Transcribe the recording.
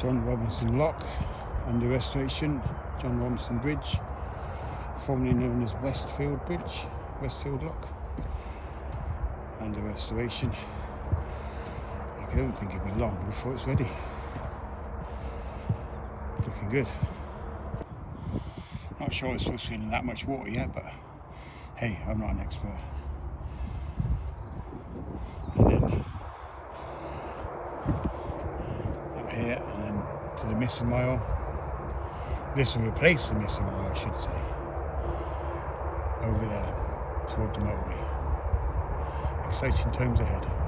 John Robinson Lock under restoration. John Robinson Bridge, formerly known as Westfield Bridge, Westfield Lock, under restoration. I don't think it'll be long before it's ready. Looking good. Not sure it's supposed to be in that much water yet, but hey, I'm not an expert. And then out here, and then to the missing mile. This will replace the missing mile, I should say. Over there, toward the motorway. Exciting times ahead.